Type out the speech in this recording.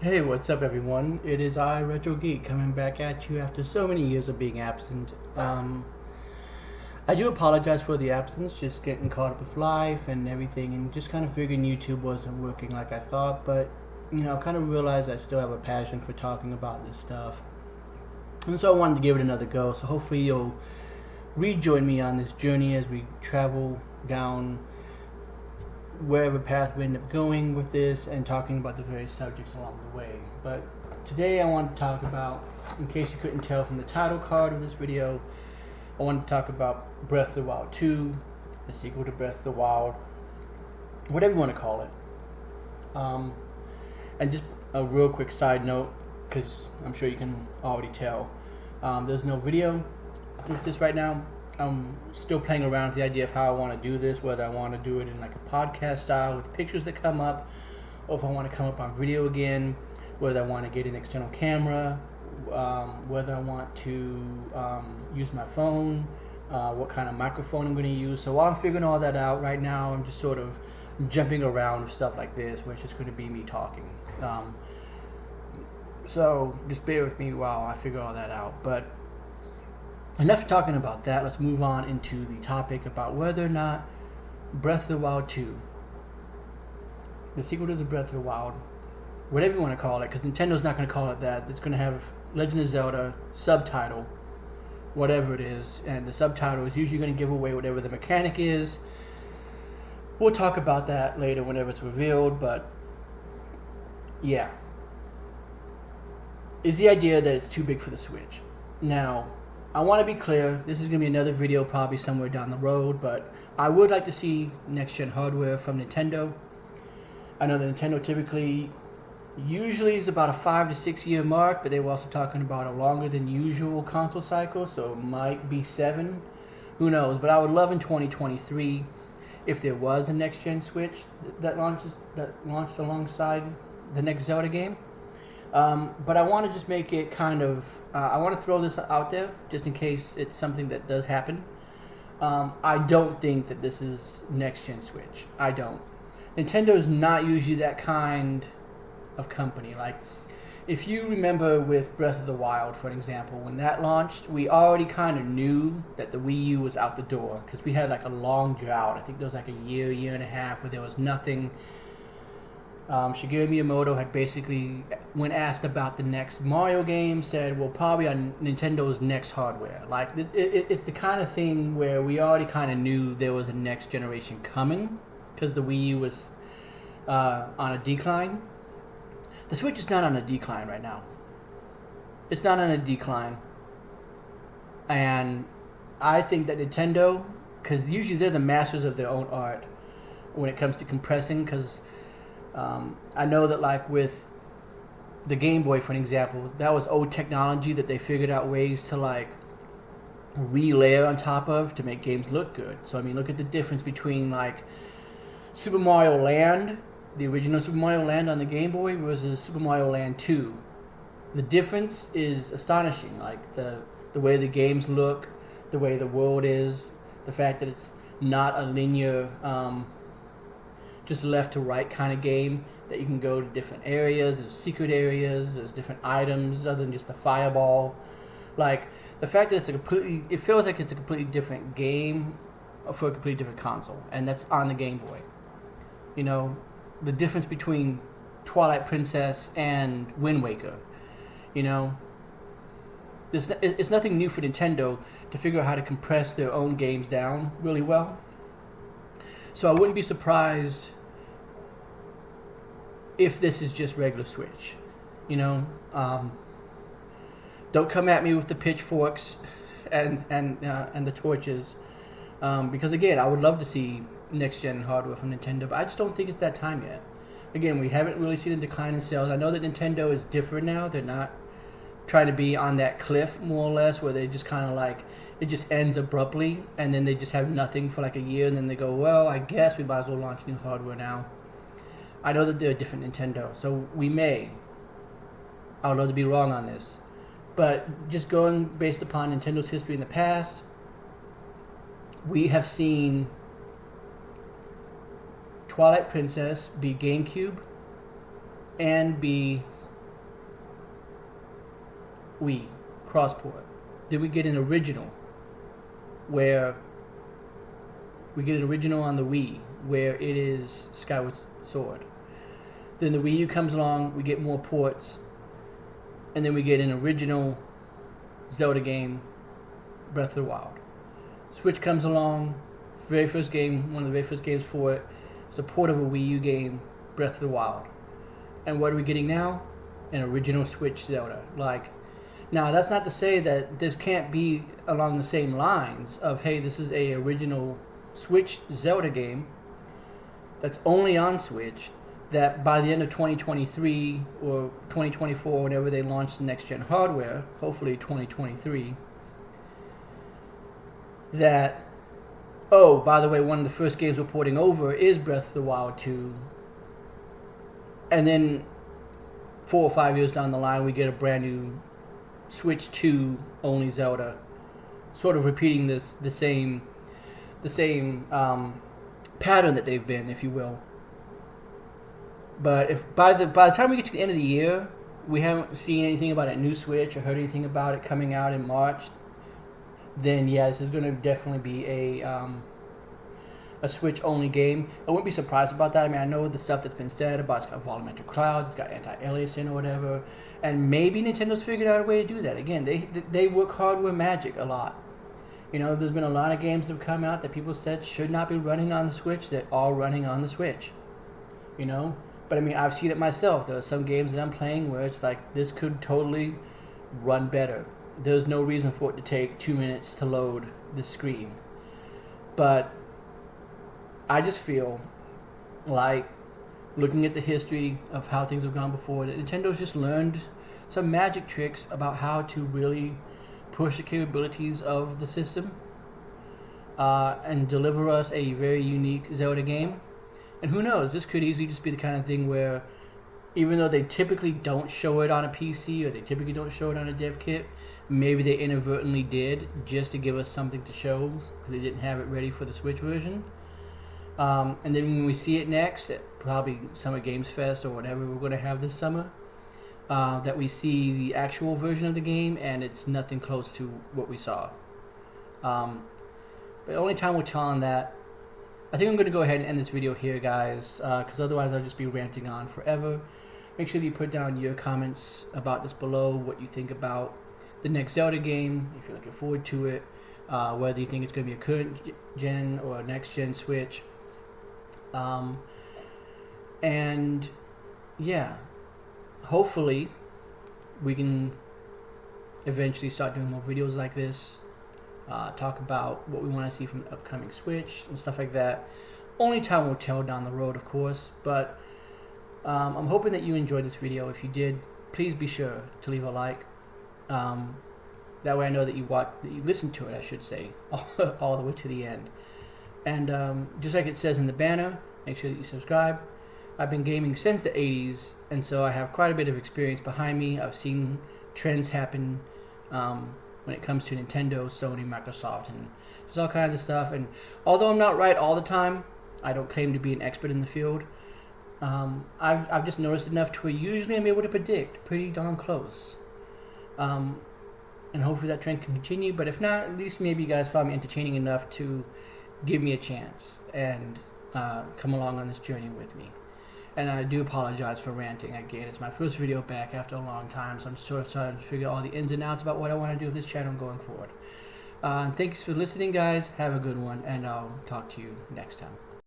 Hey, what's up, everyone? It is I, Retro Geek, coming back at you after so many years of being absent. I do apologize for the absence, just getting caught up with life and everything, and just kind of figuring YouTube wasn't working like I thought, but kind of realized I still have a passion for talking about this stuff. And so I wanted to give it another go, so hopefully you'll rejoin me on this journey as we travel down wherever path we end up going with this and talking about the various subjects along the way. But today I want to talk about, in case you couldn't tell from the title card of this video, I want to talk about Breath of the Wild 2, the sequel to Breath of the Wild, whatever you want to call it. And just a real quick side note, because I'm sure you can already tell, there's no video with this right now. I'm still playing around with the idea of how I want to do this, whether I want to do it in like a podcast style with pictures that come up, or if I want to come up on video again, whether I want to get an external camera, whether I want to use my phone, what kind of microphone I'm going to use. So while I'm figuring all that out right now, I'm just sort of jumping around with stuff like this, where it's just going to be me talking. So just bear with me while I figure all that out. But enough talking about that. Let's move on into the topic about whether or not Breath of the Wild 2, the sequel to the Breath of the Wild, whatever you want to call it, because Nintendo's not going to call it that. It's going to have Legend of Zelda subtitle, whatever it is, and the subtitle is usually going to give away whatever the mechanic is. We'll talk about that later whenever it's revealed, but yeah. Is the idea that it's too big for the Switch. Now, I want to be clear, this is going to be another video probably somewhere down the road, but I would like to see next-gen hardware from Nintendo. I know that Nintendo typically, usually is about a 5 to 6 year mark, but they were also talking about a longer than usual console cycle, so it might be 7. Who knows? But I would love in 2023 if there was a next-gen Switch that launched alongside the next Zelda game. But I want to just make it kind of, I want to throw this out there just in case it's something that does happen. I don't think that this is next-gen Switch. I don't. Nintendo is not usually that kind of company. Like, if you remember with Breath of the Wild, for example, when that launched, we already kind of knew that the Wii U was out the door because we had like a long drought. I think there was like a year and a half where there was nothing. Shigeru Miyamoto had basically, when asked about the next Mario game, said, well, probably on Nintendo's next hardware. Like, it's the kind of thing where we already kind of knew there was a next generation coming, because the Wii U was on a decline. The Switch is not on a decline right now. It's not on a decline. And I think that Nintendo, because usually they're the masters of their own art when it comes to compressing, because I know that like with the Game Boy, for an example, that was old technology that they figured out ways to like re-layer on top of to make games look good. So I mean, look at the difference between like Super Mario Land, the original Super Mario Land on the Game Boy, versus Super Mario Land 2. The difference is astonishing. Like the way the games look, the way the world is, the fact that it's not a linear just left to right kind of game, that you can go to different areas, there's secret areas, there's different items other than just the fireball. Like, the fact that it feels like it's a completely different game for a completely different console, and that's on the Game Boy. You know, the difference between Twilight Princess and Wind Waker, you know, it's nothing new for Nintendo to figure out how to compress their own games down really well. So I wouldn't be surprised if this is just regular Switch. You know, don't come at me with the pitchforks and the torches, because again, I would love to see next gen hardware from Nintendo, but I just don't think it's that time yet. Again, we haven't really seen a decline in sales. I know that Nintendo is different now. They're not trying to be on that cliff, more or less, where they just kind of like, it just ends abruptly, and then they just have nothing for like a year, and then they go, well, I guess we might as well launch new hardware now. I know that they're a different Nintendo, so I would love to be wrong on this, but just going based upon Nintendo's history in the past, we have seen Twilight Princess be GameCube and be Wii, cross-port. Then we get an original, where we get an original on the Wii, where it is Skyward Sword. Then the Wii U comes along, we get more ports, and then we get an original Zelda game, Breath of the Wild. Switch comes along, very first game, one of the very first games for it, it's a port of a Wii U game, Breath of the Wild. And what are we getting now? An original Switch Zelda. Now that's not to say that this can't be along the same lines of, hey, this is a original Switch Zelda game that's only on Switch, that by the end of 2023 or 2024, whenever they launch the next gen hardware, hopefully 2023, that, oh, by the way, one of the first games we're porting over is Breath of the Wild 2, and then 4 or 5 years down the line we get a brand new Switch 2 only Zelda, sort of repeating the same pattern that they've been, if you will. But if by the time we get to the end of the year, we haven't seen anything about a new Switch or heard anything about it coming out in March, then yeah, this is going to definitely be a Switch only game. I wouldn't be surprised about that. I mean, I know the stuff that's been said about it's got volumetric clouds, it's got anti-aliasing or whatever, and maybe Nintendo's figured out a way to do that. Again, they work hardware magic a lot. You know, there's been a lot of games that have come out that people said should not be running on the Switch that are running on the Switch. You know? But I mean, I've seen it myself. There are some games that I'm playing where it's like, this could totally run better. There's no reason for it to take 2 minutes to load the screen. But I just feel like, looking at the history of how things have gone before, that Nintendo's just learned some magic tricks about how to really push the capabilities of the system and deliver us a very unique Zelda game. And who knows, this could easily just be the kind of thing where, even though they typically don't show it on a PC or they typically don't show it on a dev kit, maybe they inadvertently did just to give us something to show because they didn't have it ready for the Switch version. And then when we see it next, at probably Summer Games Fest or whatever we're going to have this summer, that we see the actual version of the game and it's nothing close to what we saw. But only time will tell on that. I think I'm going to go ahead and end this video here, guys, because otherwise I'll just be ranting on forever. Make sure that you put down your comments about this below, what you think about the next Zelda game, if you're looking forward to it, whether you think it's going to be a current gen or a next gen Switch. And yeah, hopefully we can eventually start doing more videos like this, talk about what we want to see from the upcoming Switch and stuff like that. Only time will tell down the road, of course, but I'm hoping that you enjoyed this video. If you did, please be sure to leave a like. That way I know that you listened to it, I should say, all the way to the end. And just like it says in the banner, make sure that you subscribe. I've been gaming since the 80s, and so I have quite a bit of experience behind me. I've seen trends happen when it comes to Nintendo, Sony, Microsoft, and there's all kinds of stuff. And although I'm not right all the time, I don't claim to be an expert in the field. I've just noticed enough to where usually I'm able to predict pretty darn close. And hopefully that trend can continue, but if not, at least maybe you guys find me entertaining enough to give me a chance and come along on this journey with me. And I do apologize for ranting again. It's my first video back after a long time, so I'm sort of trying to figure out all the ins and outs about what I want to do with this channel going forward. Thanks for listening, guys. Have a good one, and I'll talk to you next time.